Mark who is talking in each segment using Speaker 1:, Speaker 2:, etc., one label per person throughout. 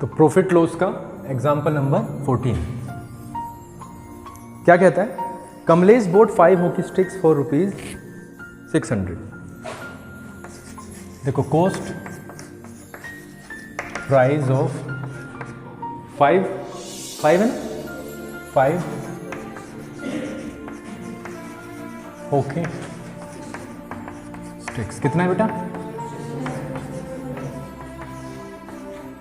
Speaker 1: तो profit loss का example number 14 क्या कहता है? Kamlesh boat 5 hockey sticks for ₹600। देखो कॉस्ट प्राइस ऑफ 5 है ना, 5 हॉकी स्टिक्स कितना है बेटा?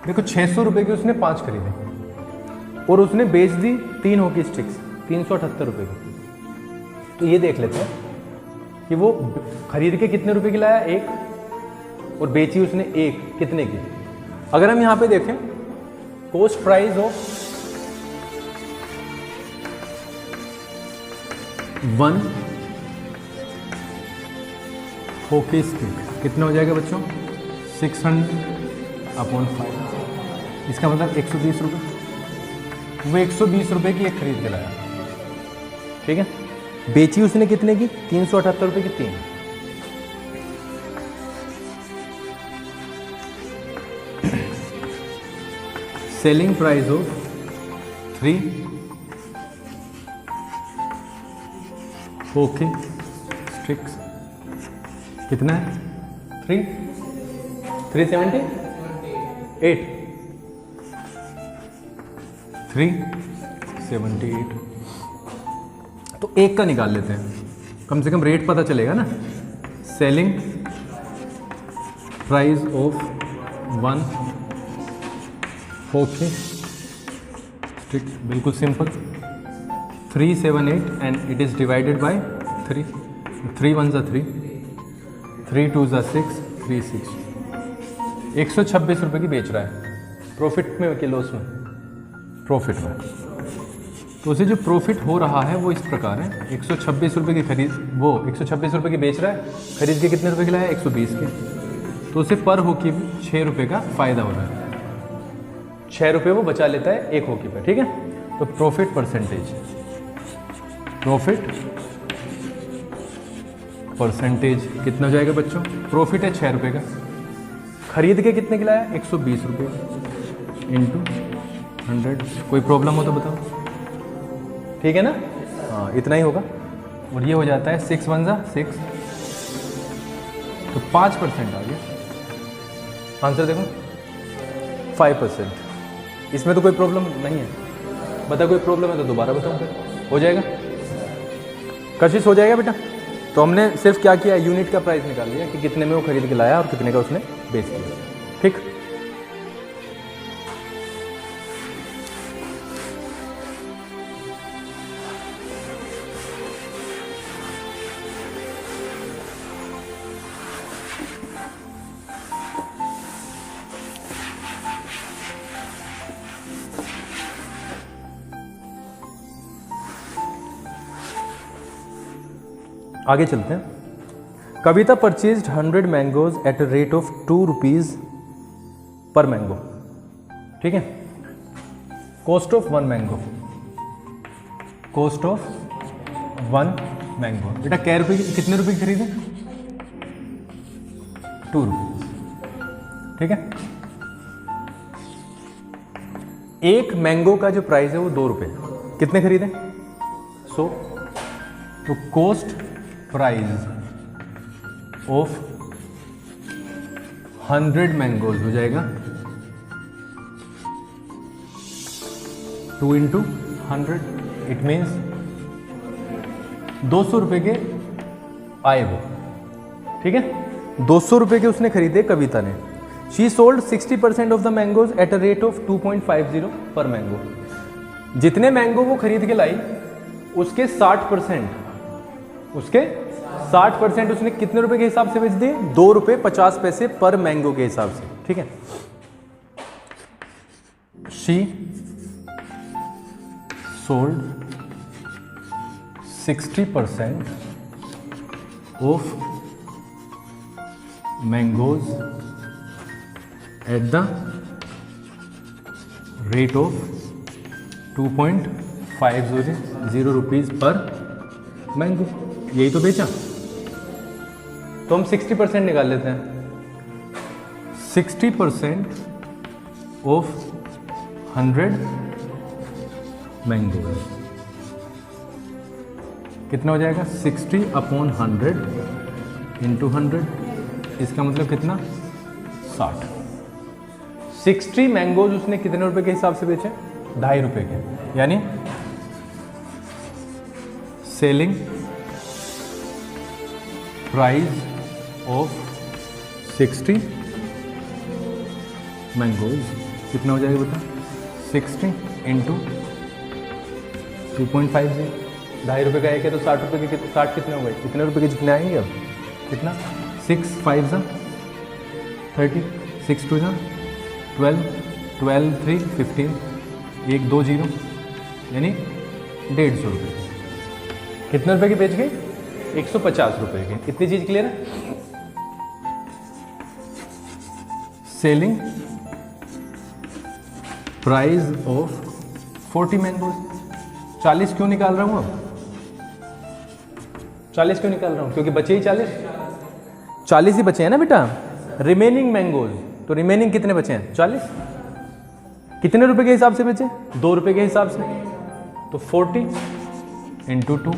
Speaker 1: देखो 600 रुपए के उसने 5 खरीदे और उसने बेच दी 3 हॉकी स्टिक्स 378 रुपए की। तो ये देख लेते हैं कि वो खरीद के कितने रुपए की लाया, 1, और बेची उसने 1 कितने की। अगर हम यहां पे देखें cost price of 1 hockey stick कितना हो जाएगा बच्चों? 600/5। इसका मतलब 120 रुपये। वो 120 रुपये की एक खरीद के लाया, ठीक है। बेची उसने कितने की? 378 रुपये की 3। Selling price of 3 okay sticks कितना है? 378 378। तो एक का निकाल लेते हैं, कम से कम रेट पता चलेगा ना। Selling price of 1 okay sticks, बिल्कुल simple, 378 and it is divided by 3। 3 1 जा 3, 3 2 जा 6, 3 6। 126 रुपये की बेच रहा है। प्रॉफिट में कि लॉस में? प्रॉफिट में। तो उसे जो प्रॉफिट हो रहा है वो इस प्रकार है, 126 रुपये की खरीद, वो 126 रुपये की बेच रहा है, खरीद के कितने रुपए की लाया? 120 के। तो उसे पर हॉकी 6 रुपये का फ़ायदा हो रहा है, 6 रुपये वो बचा लेता है एक हॉकी पर, ठीक है। तो प्रॉफिट परसेंटेज, प्रॉफिट परसेंटेज कितना हो जाएगा बच्चों? प्रॉफिट है 6 रुपये का, खरीद के कितने की लाया? 120 रुपये इंटू 100। कोई प्रॉब्लम हो तो बताओ, ठीक है ना? हाँ इतना ही होगा। और ये हो जाता है 6 1 जा 6, तो 5% आ गया आंसर। देखो 5%। इसमें तो कोई प्रॉब्लम नहीं है। बता कोई प्रॉब्लम है तो दोबारा बताऊँ, फिर हो जाएगा, कशिश हो जाएगा बेटा। तो हमने सिर्फ क्या किया, यूनिट का प्राइस निकाल लिया कि कितने में वो खरीद के लाया और कितने का उसने बेच दिया, ठीक। आगे चलते हैं। Kavita purchased 100 mangoes at a rate of 2 rupees per mango, ठीक है। Cost of 1 mango, cost of 1 mango बेटा कै रुपये की, कितने रुपए की खरीदे? 2 रुपीज़, ठीक है। एक मैंगो का जो प्राइस है वो 2 रुपये, कितने खरीदे? 100। तो कॉस्ट प्राइस ऑफ 100 मैंगोज हो जाएगा 2 इंटू 100, इट मीन्स 200 रुपये के आए वो, ठीक है। 200 रुपये के उसने खरीदे कविता ने। She sold 60% of the mangoes at a rate of 2.50 पर मैंगो। जितने मैंगो वो खरीद के लाई उसके 60%, उसके 60% उसने कितने रुपए के हिसाब से बेच दिए? 2 रुपये 50 पैसे पर मैंगो के हिसाब से, ठीक है। She sold 60% of mangoes at the rate of 2.50 rupees per mango. यही तो बेचा। तो हम 60% निकाल लेते हैं। 60% ऑफ 100 मैंगोज कितना हो जाएगा 60/100 इंटू 100, इसका मतलब कितना 60। 60 मैंगोज उसने कितने रुपए के हिसाब से बेचे, 2.5 रुपए के, यानी सेलिंग प्राइस ऑफ 60 मैंगोज कितना हो जाएगा बता, 60 इंटू 2.50, 2.5 रुपये का एक है तो 60 रुपये के 60 कितने हो गए, कितने रुपए के जितने आएंगे अब, कितना 6 5 30, 6 2 12, 12 3 15, 1 2 0, यानी 150 रुपये। कितने रुपए के बेच गए, 150 रुपये के। इतनी चीज क्लियर है। सेलिंग प्राइस ऑफ 40 मैंगोज, 40 क्यों निकाल रहा हूं अब, 40 क्यों निकाल रहा हूं, क्योंकि बचे ही 40 ही बचे हैं ना बेटा, रिमेनिंग मैंगोज, तो रिमेनिंग कितने बचे हैं 40, कितने रुपए के हिसाब से बेचे, 2 रुपए के हिसाब से, तो 40 इंटू 2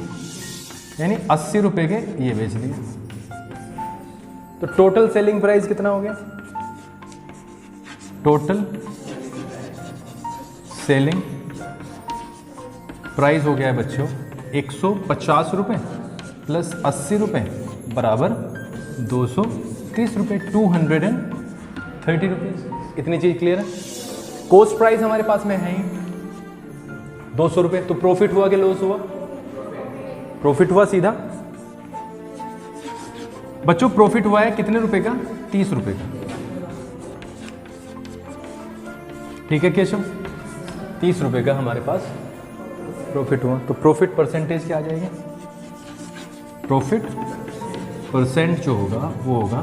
Speaker 1: यानी 80 रुपए के ये बेच दिए। तो टोटल सेलिंग प्राइस कितना हो गया, टोटल सेलिंग प्राइस हो गया है बच्चों 150 रुपये प्लस 80 रुपये बराबर 230 रुपये, 230 रुपीज़। इतनी चीज क्लियर है। कॉस्ट प्राइस हमारे पास में है ही 200 रुपये, तो प्रॉफिट हुआ कि लॉस हुआ, प्रॉफिट हुआ सीधा बच्चों, प्रॉफिट हुआ है कितने रुपए का, 30 रुपए का, ठीक है केशव, 30 रुपए का हमारे पास प्रॉफिट हुआ। तो प्रॉफिट परसेंटेज क्या आ जाएगी, प्रॉफिट परसेंट जो होगा वो होगा,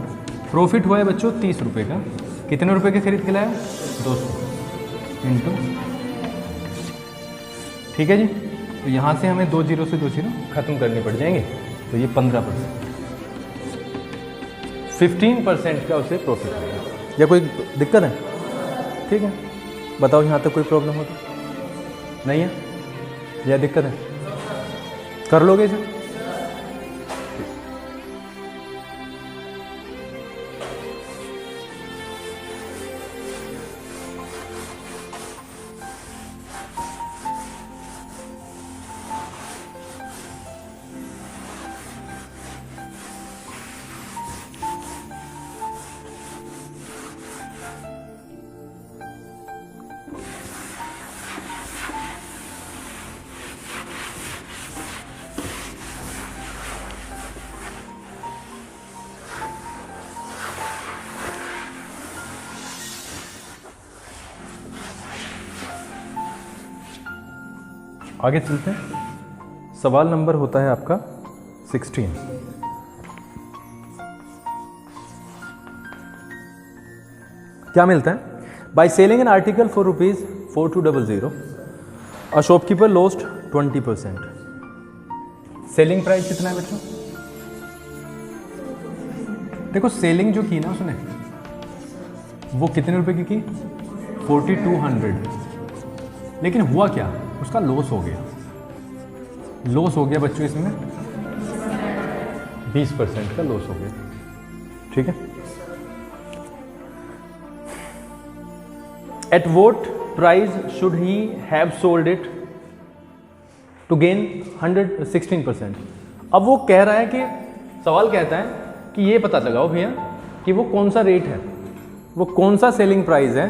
Speaker 1: प्रॉफिट हुआ है बच्चों 30 रुपए का, कितने रुपए के खरीद के लाया, 200 इंटू, ठीक है जी। तो यहाँ से हमें 2 0 से 2 0 खत्म करने पड़ जाएंगे, तो ये 15%, 15% का उसे प्रॉफिट होगा। या कोई दिक्कत है, ठीक है, बताओ यहाँ तक कोई प्रॉब्लम हो तो नहीं है, या दिक्कत है, कर लोगे इसे। आगे चलते हैं। सवाल नंबर होता है आपका 16। क्या मिलता है, by selling an article for ₹4200 a shopkeeper lost 20%। Selling price कितना है बच्चों, देखो सेलिंग जो की ना उसने वो कितने रुपए की 4200, लेकिन हुआ क्या, उसका लॉस हो गया, लॉस हो गया बच्चों, इसमें 20% का लॉस हो गया, ठीक है। At what price should he have sold it to gain 116%। अब वो कह रहा है कि सवाल कहता है कि ये पता लगाओ भैया कि वो कौन सा रेट है, वो कौन सा सेलिंग प्राइस है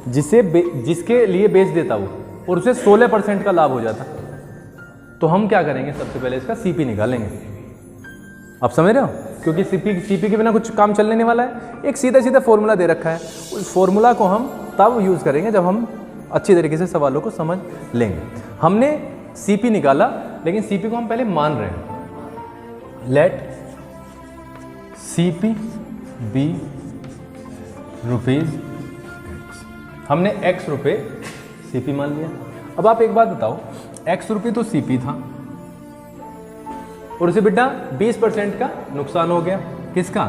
Speaker 1: जिसके लिए बेच देता वो और उसे 16% का लाभ हो जाता। तो हम क्या करेंगे, सबसे पहले इसका सीपी निकालेंगे। आप समझ रहे हो, क्योंकि सीपी के बिना कुछ काम चलने नहीं वाला है। एक सीधा सीधा फॉर्मूला दे रखा है, उस फॉर्मूला को हम तब यूज़ करेंगे जब हम अच्छी तरीके से सवालों को समझ लेंगे। हमने सीपी निकाला, लेकिन सीपी को हम पहले मान रहे हैं। लेट सीपी बी रुपीज़, हमने x रुपये सीपी मान लिया। अब आप एक बात बताओ, x रुपये तो सीपी था और उसे बेटा 20% का नुकसान हो गया। किसका,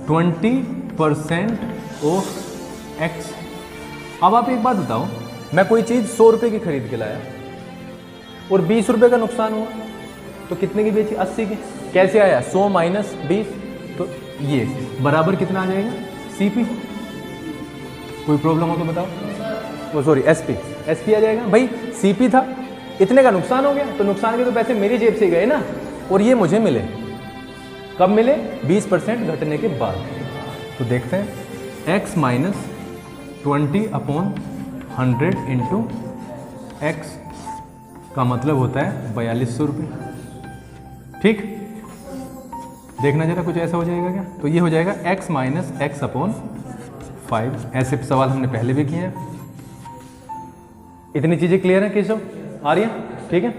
Speaker 1: 20% ऑफ x। अब आप एक बात बताओ, मैं कोई चीज़ 100 रुपये की खरीद के लाया और 20 रुपये का नुकसान हुआ, तो कितने की बेची? 80 की। कैसे आया? 100 माइनस 20, तो ये बराबर कितना आ जाएगा? CP। कोई प्रॉब्लम हो तो बताओ। वो सॉरी SP आ जाएगा भाई। CP था, इतने का नुकसान हो गया, तो नुकसान के तो पैसे मेरी जेब से गए ना, और ये मुझे मिले। कब मिले? 20% घटने के बाद। तो देखते हैं x माइनस 20/100 इंटू एक्स का मतलब होता है 4200 रुपये। ठीक, देखना जरा कुछ ऐसा हो जाएगा क्या? तो ये हो जाएगा x माइनस x/5। ऐसे सवाल हमने पहले भी किए हैं। इतनी चीज़ें क्लियर है केशव? आ रही है? ठीक है,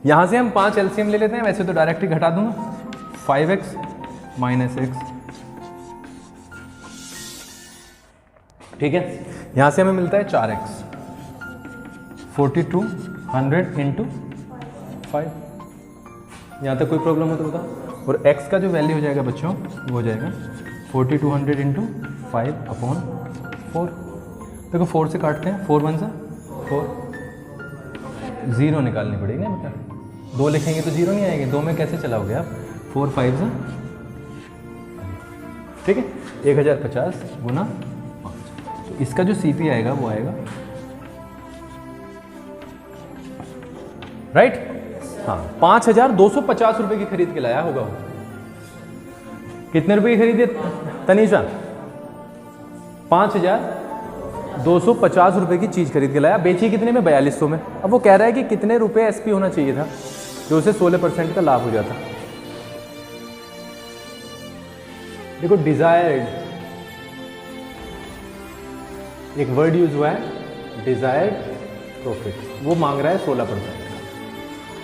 Speaker 1: यहाँ से हम 5 LCM ले लेते हैं, वैसे तो डायरेक्ट ही घटा दूंगा। 5x माइनस x, ठीक है, यहाँ से हमें मिलता है 4x। 4200 इंटू 5। यहाँ तक कोई प्रॉब्लम हो तो बताओ। और x का जो वैल्यू हो जाएगा बच्चों, वो हो जाएगा 4200 इंटू 5/4। देखो 4 से काटते हैं, 4 1 4, 0 निकालनी पड़ेगी ना बेटा। 2 लिखेंगे तो 0 नहीं आएंगे, 2 में कैसे चलाओगे आप? 4 5 ठीक है, 1050 गुना 5। तो इसका जो CP आएगा वो आएगा, राइट? हाँ, 5250 रुपए की खरीद के लाया होगा वो। कितने रुपए की खरीदे तनीषा? 5250 रुपए की चीज खरीद के लाया, बेची कितने में? 4200 में। अब वो कह रहा है कि कितने रुपए SP होना चाहिए था जो उसे 16% का लाभ हो जाता। देखो डिजायर्ड, एक वर्ड यूज हुआ है डिजायर्ड प्रॉफिट, वो मांग रहा है 16%।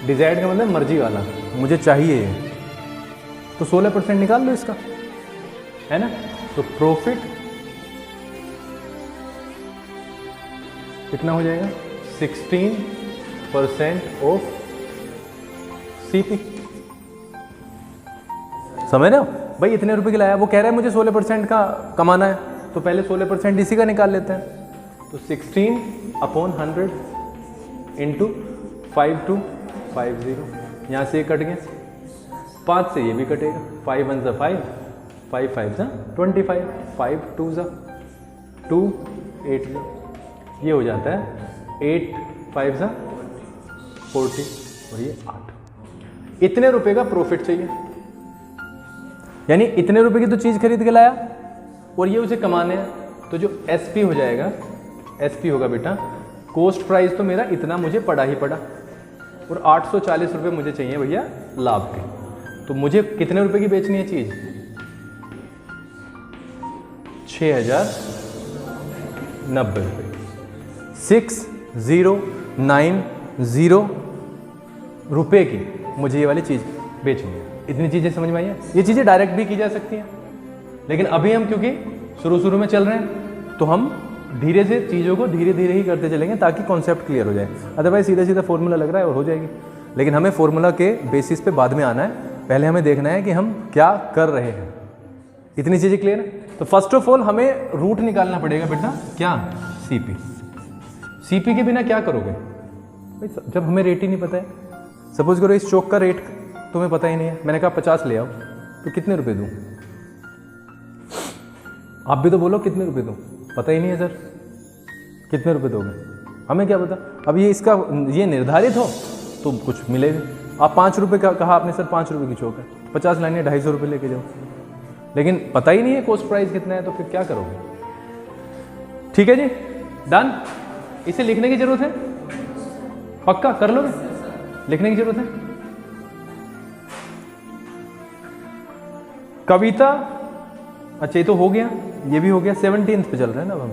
Speaker 1: डिजायर्ड का मतलब मर्जी वाला, मुझे चाहिए, तो 16% निकाल लो इसका, है ना? तो प्रॉफिट कितना हो जाएगा? 16% ऑफ CP। समझ रहे हो भाई? इतने रुपए की लाया, वो कह रहा है मुझे 16% का कमाना है, तो पहले 16% इसी का निकाल लेते हैं। तो 16/100 इंटू 5250, यहाँ से ये कट गया, 5 से ये भी कटेगा, 5 1 5, 5 5 25, 5 2 2 8, ये हो जाता है 8 5 40 और ये 8। इतने रुपए का प्रॉफिट चाहिए, यानी इतने रुपए की तो चीज़ खरीद के लाया और ये उसे कमाने हैं। तो जो SP हो जाएगा, SP होगा बेटा, कॉस्ट प्राइस तो मेरा इतना मुझे पड़ा ही पड़ा, और 840 रुपये मुझे चाहिए भैया लाभ के। तो मुझे कितने रुपए की बेचनी है चीज़? 6090 रुपये। 6090 रुपये की मुझे ये वाली चीज़ बेचनी है। इतनी चीज़ें समझ में आई है? ये चीज़ें डायरेक्ट भी की जा सकती हैं, लेकिन अभी हम क्योंकि शुरू में चल रहे हैं, तो हम धीरे से चीज़ों को धीरे धीरे ही करते चलेंगे ताकि कॉन्सेप्ट क्लियर हो जाए। अदरवाइज सीधा फॉर्मूला लग रहा है और हो जाएगी, लेकिन हमें फॉर्मूला के बेसिस पे बाद में आना है। पहले हमें देखना है कि हम क्या कर रहे हैं। इतनी चीज़ें क्लियर है? तो फर्स्ट ऑफ ऑल हमें रूट निकालना पड़ेगा बेटा, क्या? CP के बिना क्या करोगे जब हमें रेट ही नहीं पता है? सपोज करो इस चौक का रेट तुम्हें पता ही नहीं है, मैंने कहा 50 ले आओ, तो कितने रुपए दूँ? आप भी तो बोलो कितने रुपए दूँ? पता ही नहीं है सर, कितने रुपए दोगे? हमें क्या पता? अब ये इसका ये निर्धारित हो तो कुछ मिलेगा। आप 5 रुपये का कहा आपने, सर 5 रुपये की चौक है, 50 लाने 250 रुपये लेके जाओ, लेकिन पता ही नहीं है कॉस्ट प्राइस कितना है, तो फिर क्या करोगे? ठीक है जी, डन। इसे लिखने की जरूरत है? पक्का कर लोगे? लिखने की जरूरत है? कविता, अच्छा ये तो हो गया, ये भी हो गया। 17th पे चल रहे हैं ना अब हम।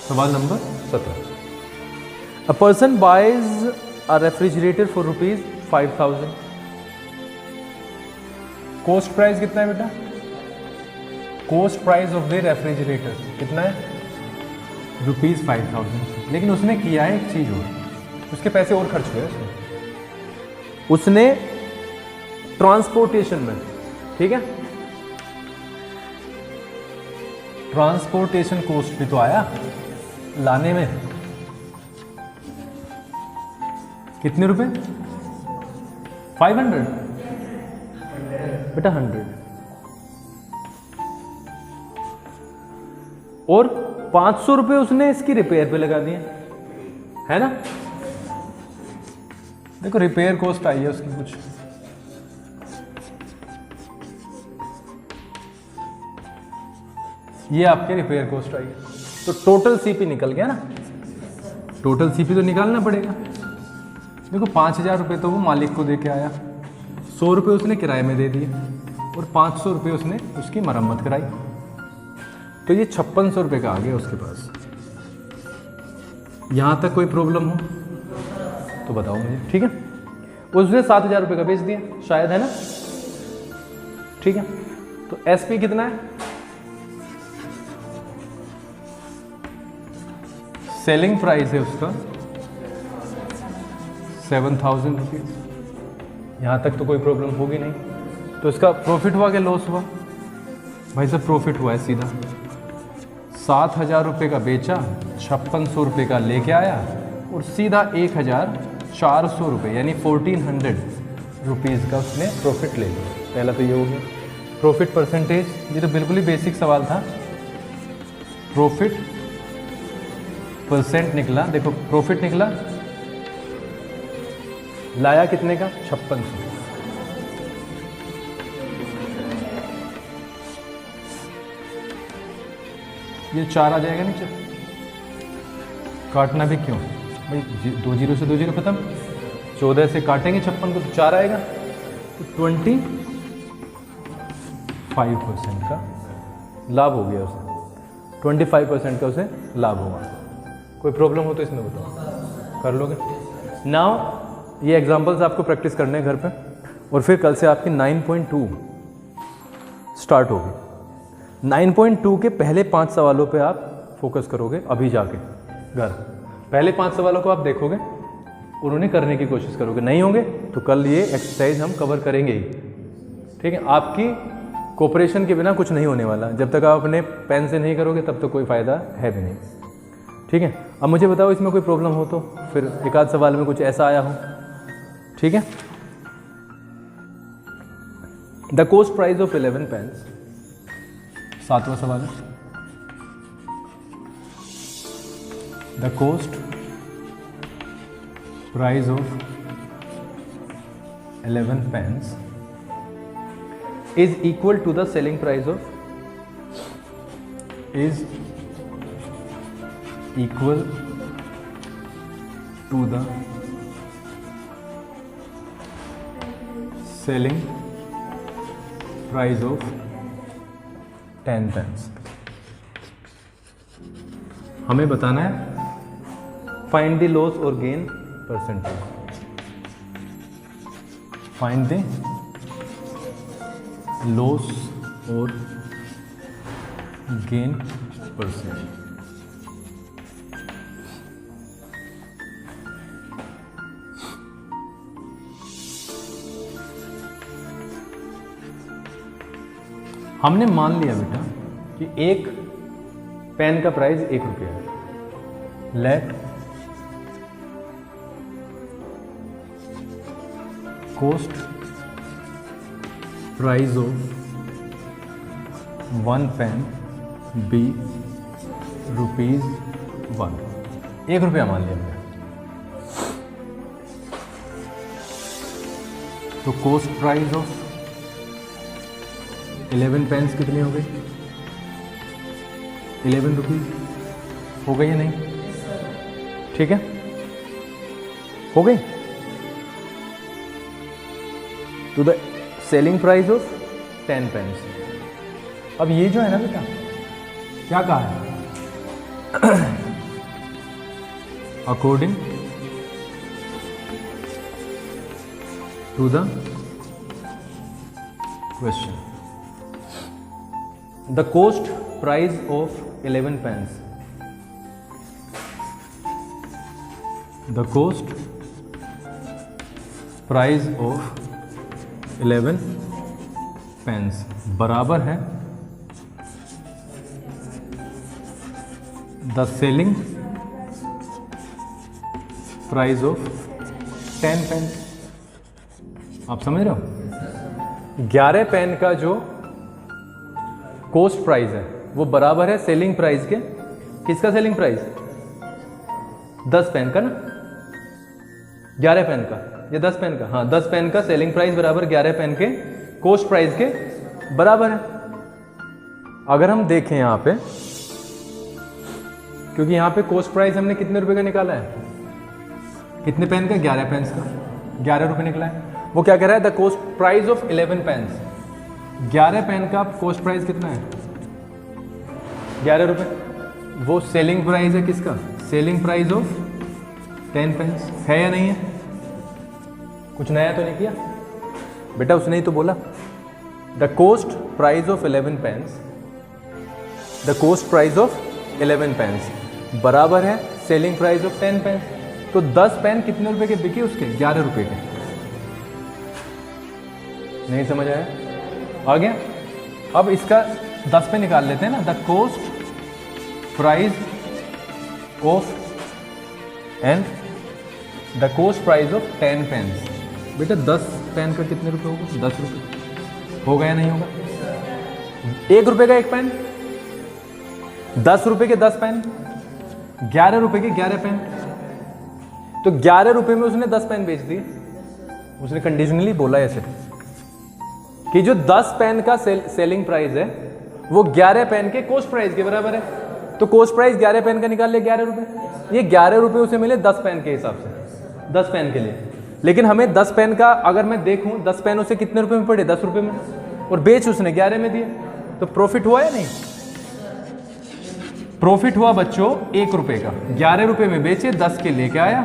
Speaker 1: सवाल number 17। A person buys a refrigerator for ₹5000। Cost price कितना है बेटा? Cost price of the refrigerator कितना है? ₹5000। लेकिन उसने किया है एक चीज और, उसके पैसे और खर्च हुए उसने ट्रांसपोर्टेशन में, ठीक है? ट्रांसपोर्टेशन कॉस्ट भी तो आया लाने में। कितने रुपए? 500 बेटा 100, और 500 रुपए उसने इसकी रिपेयर पे लगा दिए, है ना। देखो रिपेयर कॉस्ट आई है उसकी कुछ, ये आपके रिपेयर कॉस्ट आई है, तो टोटल सीपी निकल गया ना। टोटल सीपी तो निकालना पड़ेगा। देखो 5000 रुपये तो वो मालिक को दे के आया, 100 रुपये उसने किराए में दे दिए, और 500 रुपये उसने उसकी मरम्मत कराई, तो ये 5600 रुपये का आ गया उसके पास। यहाँ तक कोई प्रॉब्लम हो तो बताओ मुझे, ठीक है। उसने 7000 रुपये का बेच दिया शायद, है ना, ठीक है। तो एसपी कितना है? सेलिंग प्राइस है उसका 7000 रुपीज़। यहाँ तक तो कोई प्रॉब्लम होगी नहीं। तो इसका प्रॉफिट हुआ कि लॉस हुआ? भाई साहब प्रॉफिट हुआ है सीधा। 7000 रुपये का बेचा, 5600 रुपये का लेके आया, और सीधा 1400 रुपये यानी 1400 रुपीज़ का उसने प्रॉफिट ले लिया। पहला तो ये हो गया। प्रॉफिट परसेंटेज, ये तो बिल्कुल ही बेसिक सवाल था। प्रॉफिट परसेंट निकला, देखो प्रॉफिट निकला, लाया कितने का? 5600। ये 4 आ जाएगा नीचे, काटना भी क्यों भाई, 2 जीरो से 2 जीरो खत्म, 14 से काटेंगे 56 को तो 4 आएगा, तो 25% का लाभ हो गया उसे, 25% का उसे लाभ होगा। कोई प्रॉब्लम हो तो इसमें बताओ, कर लोगे। नाउ ये एग्जांपल्स आपको प्रैक्टिस करने हैं घर पे, और फिर कल से आपकी 9.2 स्टार्ट होगी। 9.2 के पहले 5 सवालों पे आप फोकस करोगे अभी जाके घर। पहले 5 सवालों को आप देखोगे और उन्हें करने की कोशिश करोगे, नहीं होंगे तो कल ये एक्सरसाइज हम कवर करेंगे ही, ठीक है। आपकी कोऑपरेशन के बिना कुछ नहीं होने वाला। जब तक आप अपने पेन से नहीं करोगे तब तक कोई फ़ायदा है भी नहीं, ठीक है। अब मुझे बताओ इसमें कोई प्रॉब्लम हो तो, फिर एक आध सवाल में कुछ ऐसा आया हो, ठीक है। The cost price of 11 pence, 7वां सवाल है। The cost price of 11 pence is equal to the selling price of, is equal to the selling price of 10 pence। हमें बताना है फाइंड द लॉस और gain percentage, find the loss और gain percentage. हमने मान लिया बेटा कि एक पेन का प्राइस 1 रुपया है। Let cost price of 1 pen be ₹1। 1 रुपया मान लिया मैंने। तो कॉस्ट प्राइस ऑफ 11 पेन्स कितनी हो गई? 11 रुपीज़ हो गई या नहीं? ठीक है, हो गई। तो the selling price of 10 pens. अब ये जो है ना बेटा, क्या कहा है? According to the question, the cost price of 11 pens, the cost price of 11 pens बराबर है the selling price of 10 pen. आप समझ रहे हो? 11 पेन का जो कॉस्ट प्राइस है वो बराबर है सेलिंग प्राइस के, किसका सेलिंग प्राइस? 10 पेन का ना, 11 पेन का या 10 पेन का, हाँ 10 पेन का सेलिंग प्राइस बराबर 11 पेन के कॉस्ट प्राइस के बराबर है। अगर हम देखें यहाँ पे, क्योंकि यहाँ पे कॉस्ट प्राइस हमने कितने रुपए का निकाला है, कितने पेन का? 11 पेन का 11 रुपए निकला है। वो क्या कह रहा है? The cost price of 11 pens, 11 pen का कॉस्ट प्राइस कितना है? 11 रुपए। वो सेलिंग प्राइस है किसका? सेलिंग प्राइस ऑफ 10 पेन्स है या नहीं है? कुछ नया तो नहीं किया बेटा, उसने ही तो बोला the cost price of 11 pens, the cost price of 11 pens बराबर है सेलिंग प्राइस ऑफ 10 पेन्स। तो 10 पेन कितने रुपए के बिके उसके? 11 रुपए के। नहीं समझ आया? आ गया? अब इसका 10 पे निकाल लेते हैं ना, the cost price of and the cost price of 10 pens. बेटा 10 पेन का कितने रुपए होगा? 10 रुपए। होगा या नहीं होगा? 1 रुपए का 1 पेन, 10 रुपए के 10 पेन, 11 रुपए के 11 पेन। तो 11 रुपए में उसने 10 पेन बेच दिए। उसने कंडीशनली बोला ऐसे कि जो 10 पेन का सेलिंग प्राइस है वो 11 पेन के कॉस्ट प्राइस के बराबर है। तो कॉस्ट प्राइस 11 पेन का निकाल ले 11 रुपए। ये 11 रुपए उसे मिले 10 पेन के हिसाब से, 10 पेन के लिए। लेकिन हमें 10 पेन का अगर मैं देखूं, 10 पेन उसे कितने रुपए में पड़े? 10 रुपए में, और बेच उसने 11 में दिए। तो प्रॉफिट हुआ या नहीं? प्रॉफिट हुआ बच्चों 1 रुपए का। 11 रुपए में बेचे, 10 के लेके आया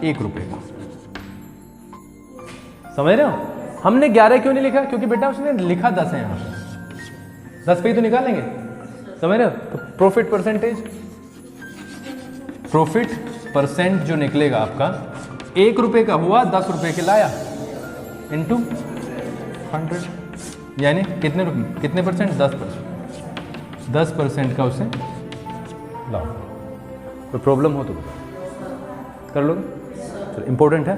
Speaker 1: 1 रुपए का। समझ रहे हो? हमने 11 क्यों नहीं लिखा? क्योंकि बेटा उसने लिखा 10 है, यहाँ 10 पे ही तो निकालेंगे। समझ रहे हो? तो प्रॉफिट परसेंटेज, प्रॉफिट परसेंट जो निकलेगा आपका 1 रुपए का हुआ, 10 रुपए के लाया इंटू 100, यानी कितने रुपए, कितने परसेंट? 10%। 10% का उसे लाओ। कोई प्रॉब्लम हो तो कर लोगे? चलो इंपॉर्टेंट है।